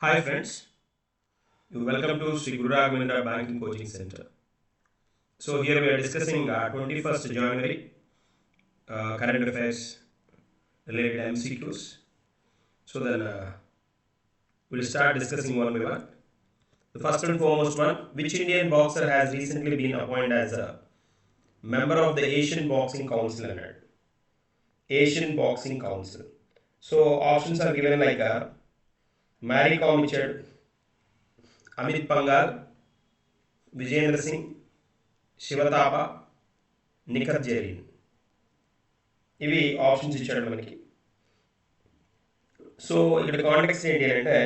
Hi friends, you welcome to Sri Guru Raghavendra Banking Coaching Center. So here we are discussing 21st January current affairs related MCQs. So then we'll start discussing one by one. The first and foremost one, which Indian boxer has recently been appointed as a member of the Asian Boxing Council? Asian Boxing Council. So options are given like Mary Com Mitchell, Amit Pangal, Vijayendra Singh, Shivatapa, Nikhat Zareen. ఇవి options ఇచ్చాడు మనకి. So ఇక్కడ context ఏంటి అంటే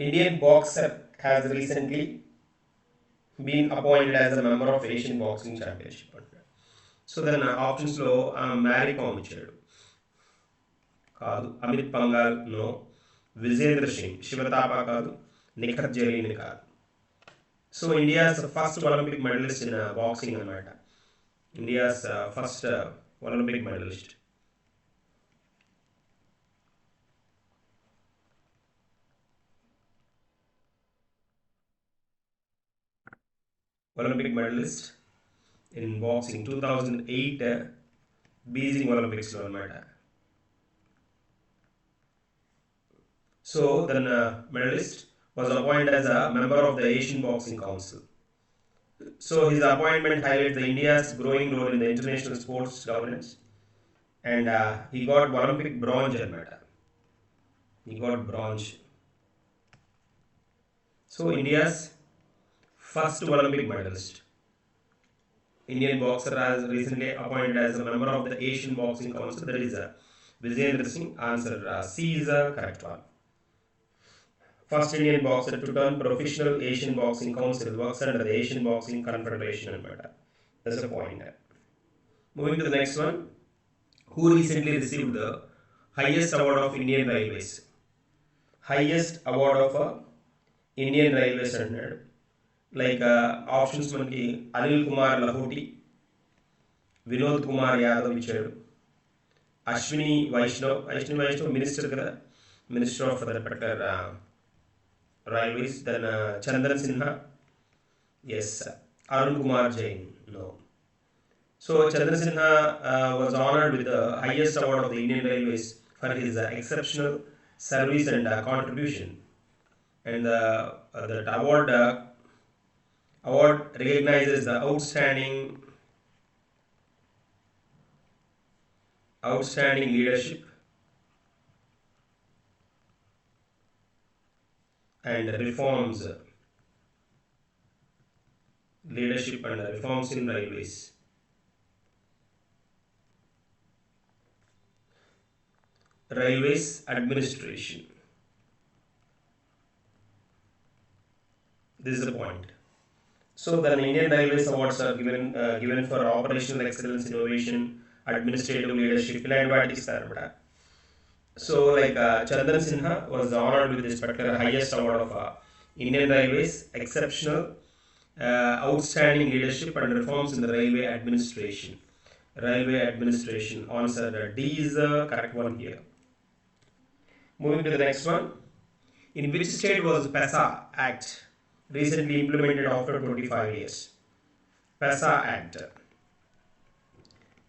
Indian boxer has recently been appointed as a member of Asian boxing championship అంటాడు. So దాని ఆప్షన్స్లో మ్యారీ కామ్ ఇచ్చాడు, కాదు. అమిత్ పంగాల్ నో. విజేంద్ర సింగ్, శివతాపా కాదు. నిఖత్ జరీన్ కాదు. So India's first Olympic medalist in boxing anamata. India's first Olympic medalist. Olympic medalist in boxing 2008 Beijing Olympics lo anamata. So then medalist was appointed as a member of the Asian Boxing Council. So his appointment highlights the India's growing role in the international sports governance, and he got Olympic bronze anamata. He got bronze. So India's first Olympic medalist. Indian boxer has recently appointed as a member of the Asian Boxing Council. That is Vijayendra Singh. Answer C is the correct one. First Indian boxer to turn professional Asian Boxing Council, works under the Asian Boxing Confederation anamata. That's the point. Moving to the next one, who recently received the highest award of Indian Railways? Highest award of Indian Railways anadu. Like options manaki Anil Kumar Lahoti, Vinod Kumar Yadav ichadu, Ashwini Vaishnav minister kada, minister of that particular railways. Then Chandran Sinha, yes. Arun Kumar Jain, no. So Chandran Sinha was honored with the highest award of the Indian Railways for his exceptional service and contribution. And that award recognizes the outstanding leadership and reforms in railways. Railways administration. This is the point. So the Indian Railways awards are given for operational excellence, innovation, administrative leadership. So like Chandran Sinha was honored with this particular highest award of Indian Railways, exceptional outstanding leadership and reforms in the railway administration. Answer D is the correct one here. Moving to the next one, in which state was Pesa Act recently implemented after 25 years? Pesa Act.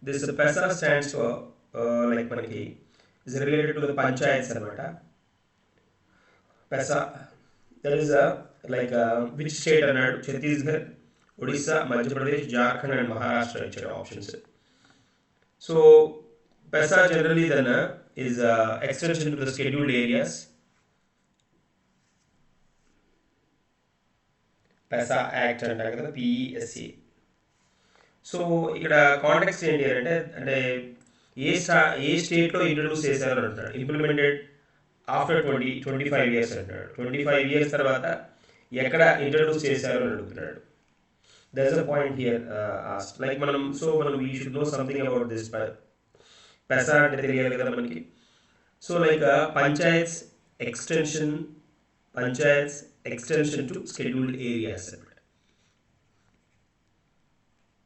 This Pesa stands for like manaki is related to the panchayats anamata. Pesa, that is which state anadu? Chhattisgarh, Odisha, Madhya Pradesh, Jharkhand and Maharashtra ichcharu options. So Pesa generally then is extension to the scheduled areas. Pesa Act అంటారు కదా, PESA. So ఇక్కడ context ఏంటి అంటే ఏ స్టేట్లో introduce చేశారు అంటాడు. Implemented after 25 years అంటాడు. 25 years తర్వాత ఎక్కడ ఇంట్రడ్యూస్ చేశారు అని అడుగుతున్నాడు. There is a point here like మనం we should know something about this. PESA అంటే తెలియాలి కదా మనకి. So like panchayats extension to scheduled areas.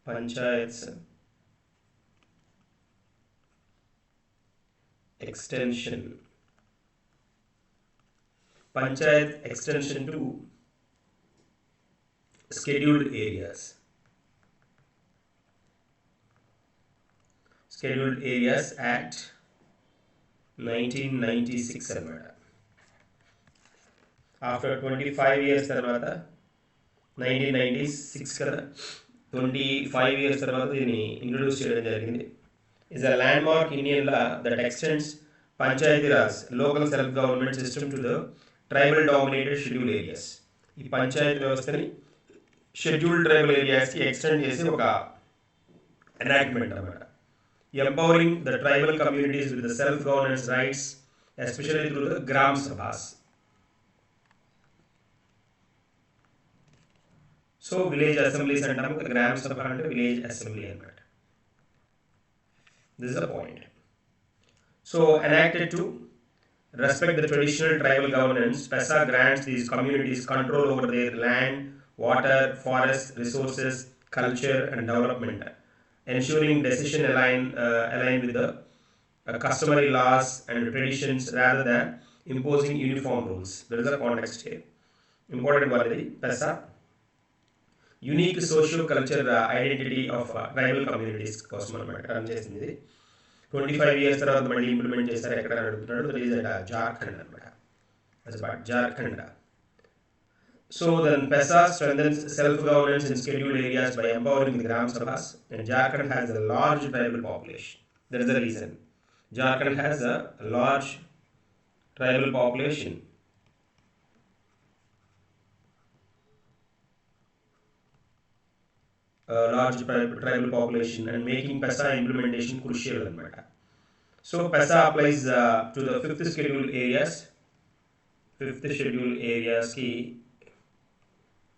Panchayats extension panchayat extension to scheduled areas. Scheduled Areas Act 1996 అన్నమాట. ఆఫ్టర్ 25 ఇయర్స్ తర్వాత 1996 కదా, 25 ఇయర్స్ తర్వాత దీన్ని ఇంట్రొడ్యూస్ చేయడం జరిగింది. Is a landmark Indian law that extends panchayati raj local self government system to the tribal dominated scheduled areas. ఈ పంచాయతీ వ్యవస్థని schedule tribal ఏరియాస్కి extend చేసి ఒక ఎనాక్ట్మెంట్ అన్నమాట. Empowering the tribal communities with the self-governance rights, especially through the Gram Sabhas. So, village assemblies and the Gram Sabha and village assembly. This is the point. So, enacted to respect the traditional tribal governance, Pesa grants these communities control over their land, water, forest, resources, culture and development, ensuring decision align with the customary laws and traditions rather than imposing uniform rules. There is a context here. Important one is Pesa, unique socio-culture identity of tribal communities కోసం అన్నమాట run చేసింది. 25 years తర్వాత మళ్ళీ implement చేశారు. ఎక్కడ అడుగుతున్నాడు, that is at Jharkhand అన్నమాట. That's about Jharkhand. So then Pesa strengthens self-governance in scheduled areas by empowering the Gram Sabhas, and Jharkhand has a large tribal population. That is the reason. Jharkhand has a large tribal population. Tribal population and making Pesa implementation crucial. So Pesa applies to the 5th scheduled areas. 5th scheduled areas ki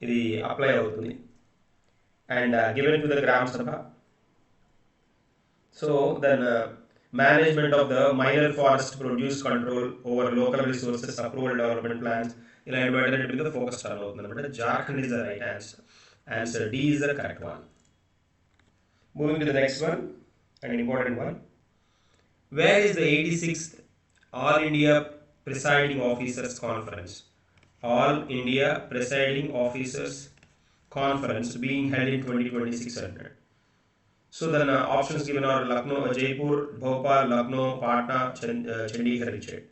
ఇది apply అవుతుంది and given to the gram sabha. So then management of the minor forest produce control over local resources approval development plans ఇలా inverted మీద focus start అవుతుంది అనమాట. Jharkhand is the right answer. Answer D is the correct one. Moving to the next one and important one. Where is the 86th All India Presiding Officers Conference? All India Presiding Officers Conference being held in 2026. So then options given are Lucknow, Jaipur, Bhopal, Lucknow, Patna, Chandigarh.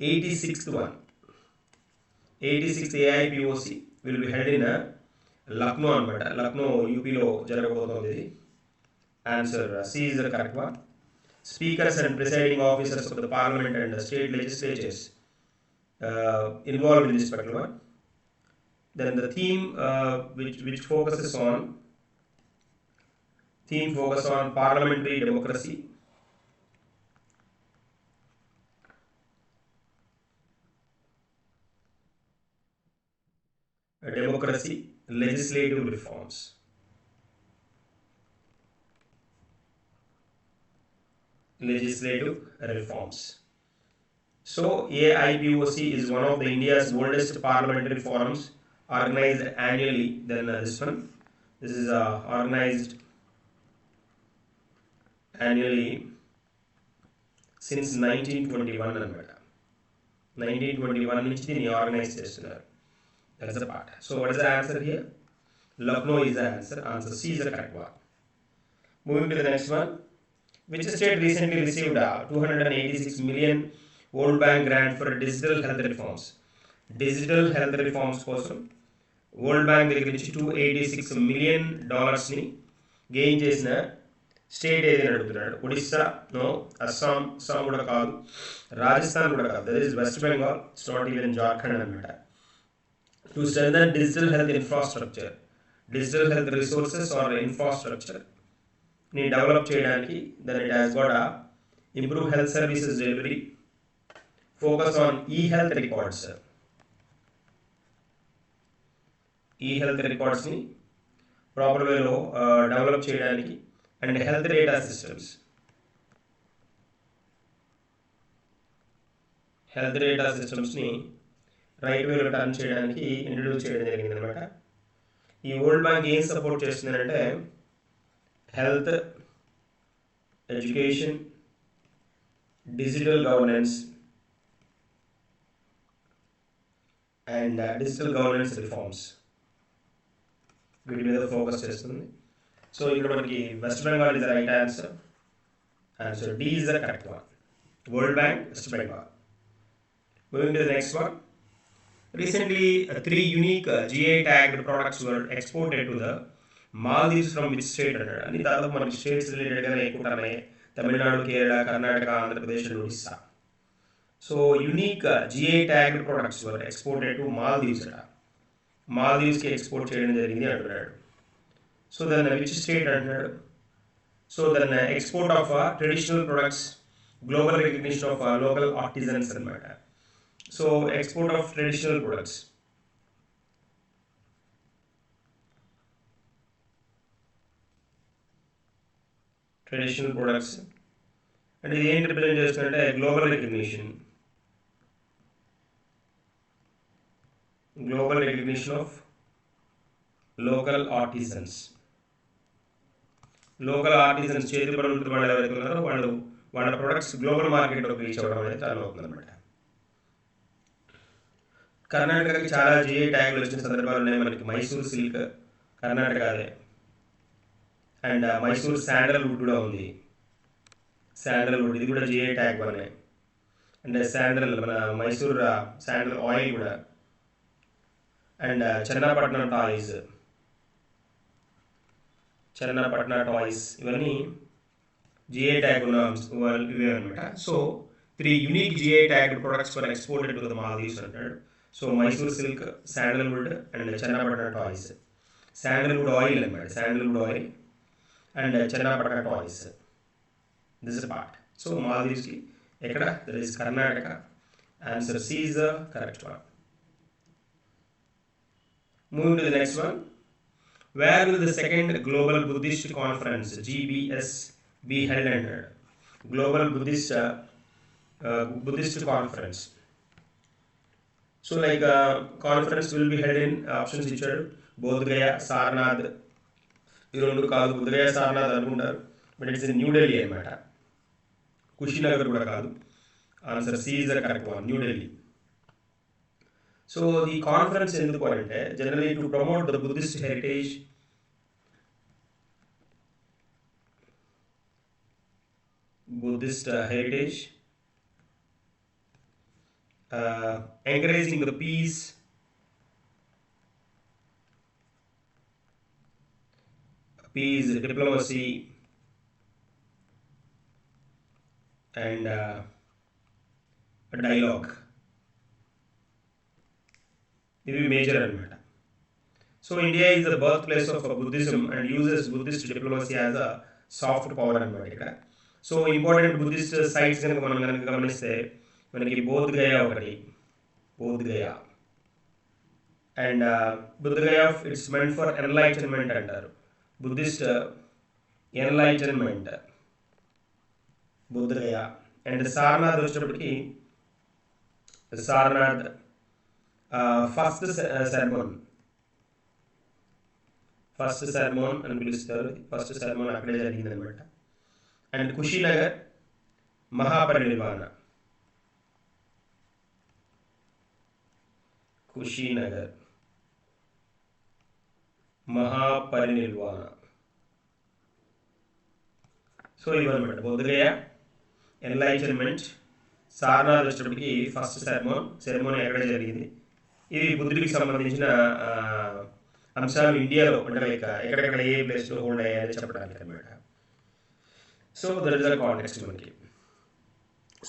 86th one. 86th AIPOC will be held in Lucknow anamata. Lucknow UP lo jaragabotundi. Answer C is the correct one. Speakers and presiding officers of the parliament and the state legislatures involved in this particular one. Then the theme which focuses on parliamentary democracy, legislative reforms. So AIPOC is one of the India's oldest parliamentary forums organized annually. Then this is organized annually since 1921 అన్నమాట. 1921 నుంచి దీన్ని organise చేస్తున్నారు. That's the part. So what is the answer here? Lucknow is the answer. Answer C is the correct one. Moving to the next one. Which state recently received 286 million World Bank grant for digital health reforms? Digital health reforms కోసం world bank దగ్గర నుంచి $286 million ని gain చేసిన state ఏదైనా అడుగుతున్నాడు. Odisha no, Assam కూడా కాదు, రాజస్థాన్ కూడా కాదు, that is West Bengal, it's not even Jharkhand అనమాట. To strengthen digital health infrastructure, digital health resources or infrastructure ని డెవలప్ చేయడానికి, then it has got improve health services delivery, focus on e health records, e health రికార్డ్స్ని ప్రాపర్ వేలో develop చేయడానికి, and health data systems, health data సిస్టమ్స్ని right వేలో turn చేయడానికి introduce చేయడం జరిగింది అనమాట. ఈ వరల్డ్ బ్యాంక్ ఏం సపోర్ట్ చేస్తుందంటే health, education, digital governance, and digital governance reforms వీటి మీద ఫోకస్ చేస్తుంది. సో ఇక్కడ మనకి west Bengal is the right answer. Answer D is the correct one. World Bank, West Bengal. Moving to the next one. Recently, three unique GI tagged products were exported to the Maldives from which state? And in the states related Tamil Nadu, Kerala, Karnataka, Andhra Pradesh, and Odisha. So, unique GI tagged products were exported to Maldives. Maldives ke export cheyadam jarigindi antunnadu. So then which state antunnadu? So then export of traditional products, global recognition of local artisans and matter. So export of traditional products. Traditional products. And the end representation global recognition. Global recognition of local artisans. Local artisans చేతి పనులు వాళ్ళు ఎవరైతే ఉన్నారో వాళ్ళ products global మార్కెట్లోకి reach అవ్వడం అనేది చాలా అవుతుంది అనమాట. కర్ణాటకకి చాలా జిఐ ట్యాగ్లు వచ్చిన సందర్భాలు ఉన్నాయి. మనకి మైసూర్ సిల్క్ కర్ణాటక అదే, అండ్ మైసూర్ శాండల్వుడ్ కూడా ఉంది. శాండల్వుడ్ ఇది కూడా జిఐ ట్యాగ్ వల్లనే. అండ్ శాండల్ మన మైసూర్ శాండల్ ఆయిల్ కూడా, and Channapatna toys, Channapatna toys ఇవన్నీ జిఐ ట్యాగ్ ఉన్న ఇవే అనమాట. So 3 unique GI tag products for exported to the Maldives అంటాడు. So Mysore silk, sandalwood and Channapatna toys. Sandalwood oil అనమాట, sandalwood oil and Channapatna toys. This is part. So మాల్దీవ్స్కి ఎక్కడ? That is Karnataka. Answer C is the correct one. Moving to the next one. Where will the second Global Buddhist Conference (GBS) be held under? Global Buddhist Conference. So like conference will be held in options ఇచ్చాడు. Bodh Gaya, Sarnath. ఈ రెండు కాదు, బుద్ధ గయా సారనాథ్ అనుకుంటారు, but it's in New Delhi అనమాట. కుషినగర్ కూడా కాదు. Answer C is the correct one, New Delhi. So ఈ conference ఎందుకు అంటే generally to promote the Buddhist heritage, encouraging the peace, diplomacy, and a dialogue. This is major అనమాట. So India is the birthplace of Buddhism and uses Buddhist diplomacy as a soft power అనమాట ఇక్కడ. So important Buddhist sites కనుక మనం గమనిస్తే మనకి బోధ్ గయా ఒకటి, Bodh Gaya and Buddha Gaya it's meant for enlightenment అంటారు. Buddhist enlightenment Buddha Gaya. And Sarnath వచ్చేటప్పటికి సారనాథ్ ఫస్ట్ సెర్మోన్ అని పిలుస్తారు. ఫస్ట్ సెర్మోన్ అక్కడే జరిగింది అనమాట. అండ్ కుషినగర్ మహాపరినిర్వాణ. కుషినగర్ మహాపరినిర్వాణ. సో ఇవన్నమాట బోధగయ, ఎన్లైటన్మెంట్, సారనాథ్ వచ్చేటప్పటికి ఫస్ట్ సెరమోనీ ఎక్కడ జరిగింది. ఇది బుద్ధుడికి సంబంధించిన అంశాలు ఇండియాలో అంటే లైక్ ఎక్కడెక్కడ ఏ ప్లేస్లో హోల్డ్ అయ్యాయని చెప్పడానికి అనమాట. So that is the context మనకి.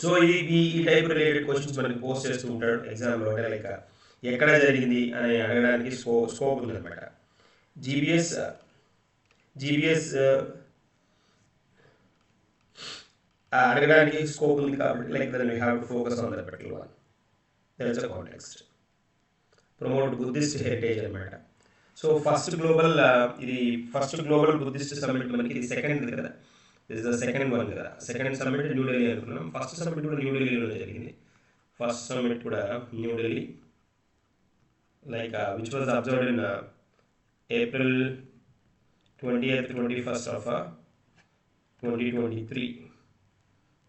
సో ఈ టైప్ రిలేటెడ్ క్వశ్చన్స్ మనకి పోస్ట్ చేస్తూ ఉంటాడు ఎగ్జామ్లో, అంటే లైక్ ఎక్కడ జరిగింది అని అడగడానికి స్కోప్ ఉందన్నమాట. జీబీఎస్ అడగడానికి స్కోప్ ఉంది కాబట్టి like then we have to focus on that particular one. That is the context. Promote Buddhist heritage అనమాట. So first global Buddhist summit మనకి ఇది సెకండ్ కదా, దిస్ ద సెకండ్ వన్ కదా. సెకండ్ సమ్మిట్ న్యూఢిల్లీ అనుకున్నాం, first summit కూడా న్యూఢిల్లీలోనే జరిగింది. First summit కూడా New Delhi, like which was observed in April 20th 21st of 2023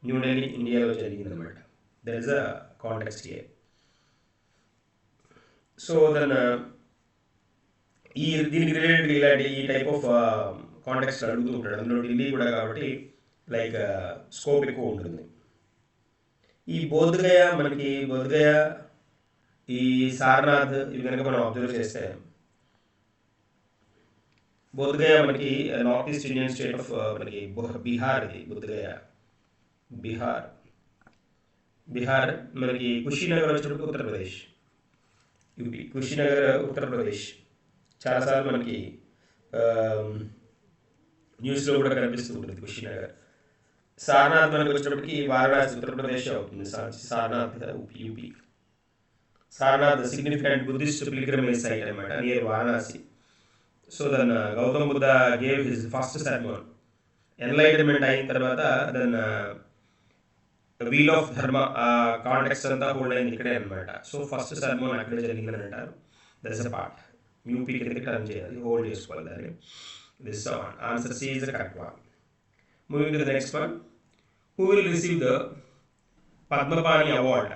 New Delhi ఇండియాలో జరిగింది అనమాట. That is a context here. So then దీనికి రిలేటెడ్ ఇలాంటి ఈ టైప్ ఆఫ్ కాంటెక్స్ట్ అడుగుతూ ఉంటాడు. అందులో ఢిల్లీ కూడా కాబట్టి లైక్ స్కోప్ ఎక్కువ ఉంటుంది. ఈ బోధగయ ఈ సారనాథ్ ఇవి కనుక మనం అబ్జర్వ్ చేస్తే, బోధగయ మనకి north east Indian state of మనకి బీహార్. ఇది బోధగయ బీహార్ మనకి కుషీనగర్ వచ్చేటప్పుడు ఉత్తరప్రదేశ్, యూపీ. కుషీనగర్ ఉత్తరప్రదేశ్ చాలాసార్లు మనకి న్యూస్లో కూడా కనిపిస్తూ ఉంటుంది కుషీనగర్. సారనాథ్ మనకి వచ్చేటప్పటికి వారణాసి ఉత్తరప్రదేశ్ అవుతుంది. Sarnath UP. Sarnath significant Buddhist pilgrimage site అనమాట, near Varanasi. So then Gautam Buddha gave his first sermon. Enlightenment అయిన తర్వాత then wheel of dharma context అంతా హోల్డ్ అయింది ఇక్కడే అనమాట. సో ఫస్ట్ సర్మన్ అక్కడే జరిగిందని అంటారు. That's a part. యూపీ కిందకి టర్న్ చేయాలి, హోల్డ్ చేసుకోవాలి దాన్ని. This answer C is the correct one. Moving to the next one. Who will receive the Padmapani Award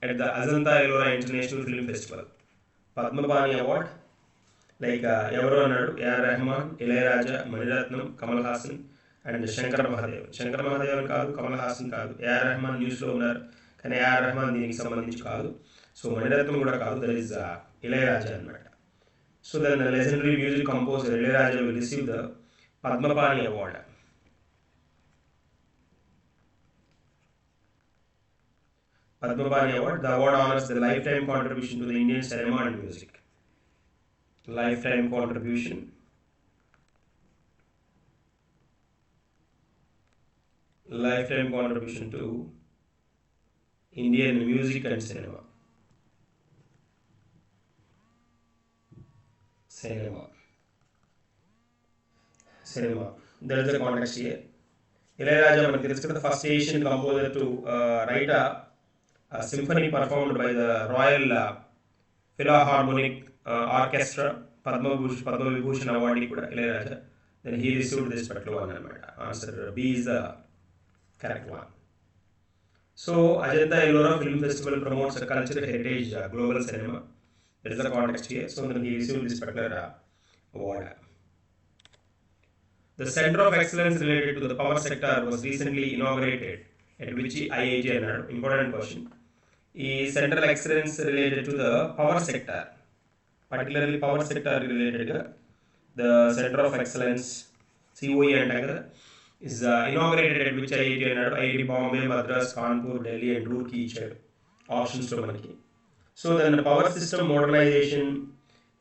at the Ajanta Ellora International Film Festival? Padmapani Award, like ఎవరు అన్నాడు? A.R. Rahman, Ilayaraja, Maniratnam, Kamal Hassan and Shankar Mahadevan. Shankar Mahadevan కాదు, కమల్ హాసన్ కాదు. A.R. Rahman న్యూస్లో ఉన్నారు కానీ A.R. Rahman దీనికి సంబంధించి కాదు. సో మణిరత్నం కూడా కాదు. దట్ ఈస్ ఇళయరాజా అనమాట. So then legendary music composer Ilaiyaraaja will receive the Padmapani Award. Padmapani Award. The award honors the lifetime contribution to the Indian cinema and music. Lifetime contribution. Lifetime contribution to Indian music and cinema. Cinema. That is the context here. Ilayaraja మనకి తెలుసు కదా, first Asian composer to right a symphony performed by the Royal Philharmonic Orchestra. Padma Vibhushan award kuda Ilayaraja. Then he received this particular one anamata. Answer B is the correct one. So Ajanta Ellora Film Festival promotes a cultural heritage, global cinema. That is the context here. So then he received this particular award. The Center of Excellence related to the power sector was recently inaugurated at which IIT అన్నాడు. Important question. ఈ central excellence related to the power sector, particularly power sector రిలేటెడ్గా the centre of excellence COE అంటాం కదా, is inaugurated at which IIT అన్నాడు. IIT Bombay, Madras, Kanpur, Delhi and Roorkee ఇచ్చాడు ఆప్షన్స్లో మనకి. So దాని పవర్ సిస్టమ్ మోడర్నైజేషన్,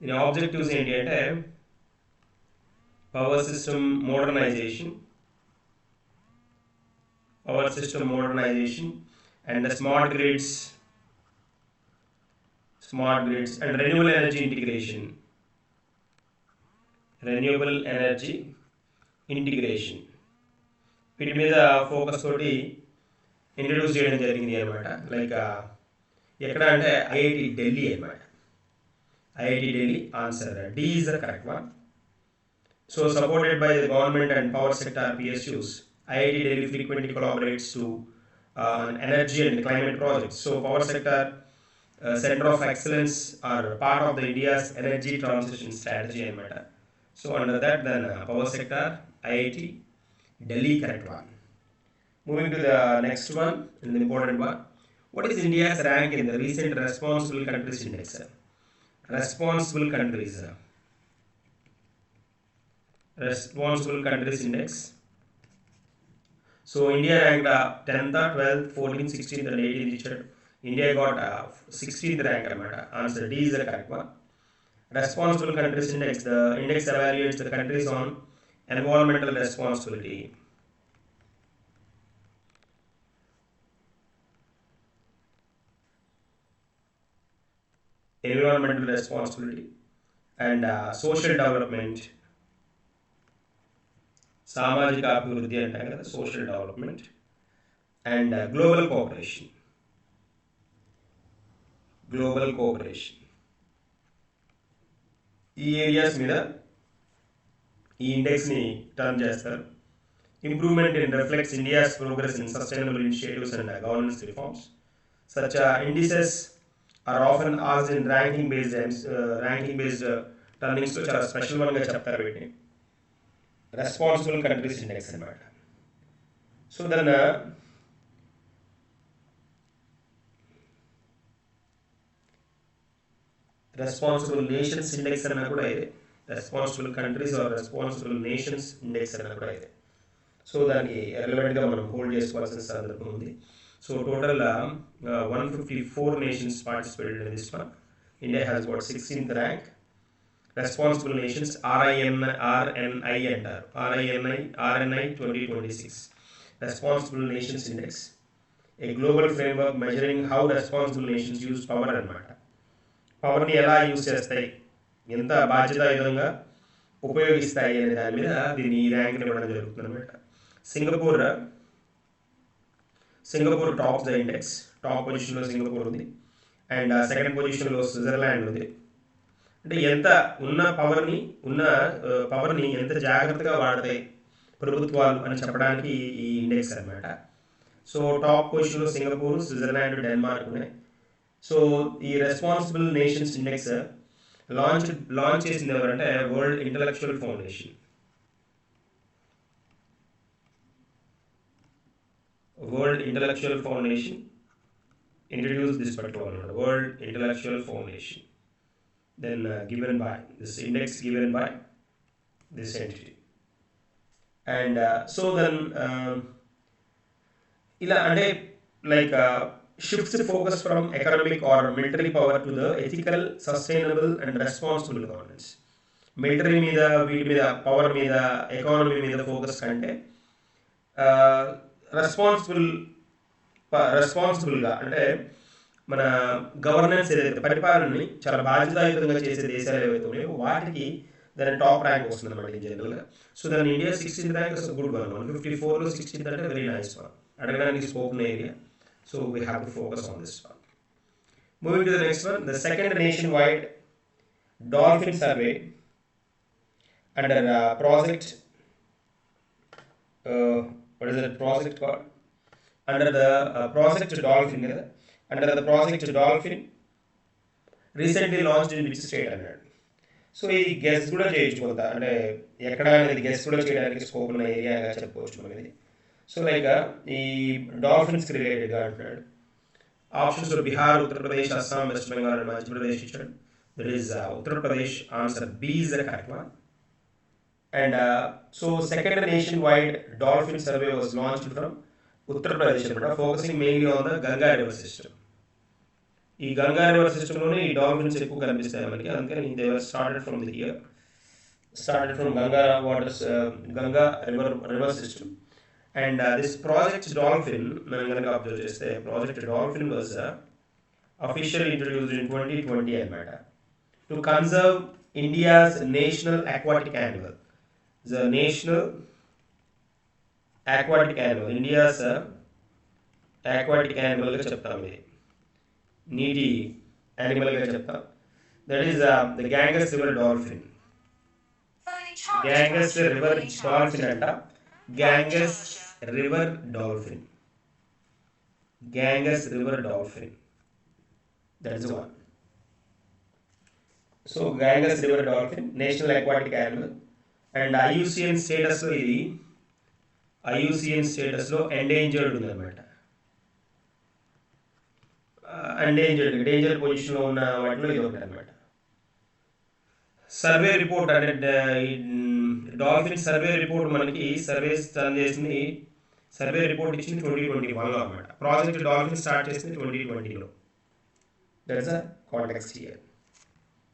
దీని ఆబ్జెక్టివ్స్ ఏంటి అంటే power system modernization and the smart grids and renewable energy integration. వీటి మీద ఫోకస్ తోటి ఇంట్రడ్యూస్ చేయడం జరిగింది అనమాట. లైక్ ఎక్కడ అంటే ఐఐటి ఢిల్లీ అనమాట. IIT Delhi. Answer D is the correct one. So supported by the government and power sector PSUs, IIT Delhi frequently collaborates to energy and climate projects. So power sector center of excellence are part of the India's energy transition strategy and matter. So under that then power sector IIT Delhi, correct one. Moving to the next one, an important one. What is India's rank in the recent responsible countries index? Responsible countries index. So India ranked 10th, 12th, 14th, 16th and 18th ichadu. India got 16th rank anamata. Answer D is the correct one. Responsible countries index. The index evaluates the countries on environmental responsibility. And social development. సామాజిక అభివృద్ధి అంటాం కదా, social development and global cooperation. ఈ areas మీద ఈ ఇండెక్స్ని turn చేస్తారు. Improvement in reflects India's progress in sustainable initiatives and governance reforms. Such indices are often asked in ranking based turnings లో చాలా స్పెషల్ వన్ గా చెప్తారు వీటిని. రెస్పాన్సిబుల్ కంట్రీస్ ఇండెక్స్ అన్నమాట. So then responsible nations index అన్నా కూడా ఇదే. Responsible countries or responsible nations index అన్నా కూడా ఇదే. సో దానికి రెలవెంట్గా మనం హోల్డ్ చేసుకోవాల్సిన సందర్భం ఉంది. So total 154 nations participated in this one. India has got 16th rank. Responsible nations RNI అంటారు. RNI 2026 Responsible Nations Index, a global framework measuring how responsible nations use power అన్నమాట. పవర్ని ఎలా యూజ్ చేస్తాయి, ఎంత బాధ్యతాయుతంగా ఉపయోగిస్తాయి అనే దాని మీద దీన్ని ఈ ర్యాంక్ని ఇవ్వడం జరుగుతుంది అనమాట. Singapore tops the index. Top పొజిషన్లో సింగపూర్ ఉంది అండ్ సెకండ్ పొజిషన్లో స్విట్జర్లాండ్ ఉంది. అంటే ఎంత పవర్ని ఎంత జాగ్రత్తగా వాడతాయి ప్రభుత్వాలు అని చెప్పడానికి ఈ ఇండెక్స్ అన్నమాట. సో టాప్ పొజిషన్లో సింగపూర్, స్విట్జర్లాండ్, డెన్మార్క్ ఉన్నాయి. సో ఈ రెస్పాన్సిబుల్ నేషన్స్ ఇండెక్స్ లాంచ్ చేసింది ఎవరంటే world intellectual foundation. World Intellectual Foundation introduced this particular one, World Intellectual Foundation. Then given by this index given by this entity. And so then ila ante like shifts focus from economic or military power to the ethical, sustainable and responsible governance. Military మీద వీటి మీద power మీద economy మీద focus కంటే రెస్పాన్సిబుల్గా అంటే మన governance ఏదైతే పరిపాలనని చాలా బాధ్యతాయుతంగా చేసే దేశాలు ఏవైతే ఉన్నాయో వాటికి దాని టాప్ ర్యాంక్ వస్తుంది అనమాట ఇన్ జనరల్గా. సో దాని India 16th rank is good one. 154లో 16th అంటే వెరీ నైస్ వన్. అడగడానికి స్కోప్ ఉన్న area. So we have to focus on this one. Moving to the next one, the second nationwide dolphin survey under project what is that project called? Under the project Dolphin, under the project Dolphin recently launched in which state అన్నాడు. So ఈ guess కూడా చేయొచ్చు కొంత, అంటే ఎక్కడ అనేది guess కూడా చేయడానికి స్కోప్ ఉన్న ఏరియాగా చెప్పుకోవచ్చు మనం ఇది. సో లైక్ ఈ డాల్ఫిన్స్కి రిలేటెడ్గా అంటున్నాడు. ఆప్షన్స్ బిహార్, ఉత్తరప్రదేశ్, అస్సాం, వెస్ట్ బెంగాల్ అండ్ మధ్యప్రదేశ్ ఇచ్చాడు. That is Uttar Pradesh. Answer B is the correct one. And so second nationwide dolphin survey was launched from Uttar Pradesh, focusing mainly on the Ganga river system. ఈ గంగా రివర్ సిస్టంలోనే ఈ dolphins ఎక్కువ కనిపిస్తాయి మనకి. అందుకని they were started from Ganga river system. And this project dolphin మనం కనుక observe చేస్తే project dolphin was officially introduced in 2020 అన్నమాట. To conserve India's national aquatic animal. The national aquatic animal, India's aquatic animal గా చెప్తాం, ఇది నీటి యానిమల్ గా చెప్తాం. That is the Ganges river dolphin. Ganges river dolphin అంట. Ganges river dolphin. Ganges river dolphin, that is one. So Ganges river dolphin national aquatic animal. And IUCN స్టేటస్లో ఇది IUCN స్టేటస్లో ఎండేంజర్డ్ ఉందన్నమాట. డేంజర్ పొజిషన్లో ఉన్న వాటిలో ఇది ఒకటి అనమాట. సర్వే రిపోర్ట్ అంటే డాల్ఫిన్ సర్వే రిపోర్ట్ మనకి సర్వే రిపోర్ట్ ఇచ్చింది 2021లో అనమాట. ప్రాజెక్ట్ డాల్ఫిన్ స్టార్ట్ చేసింది 2020లో. That is the context here,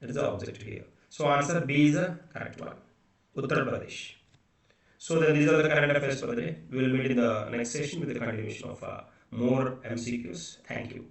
that is the object here. So answer B is the correct one, Uttar Pradesh. So then these are the current affairs for the day. We will meet in the next session with the continuation of more MCQs. Thank you.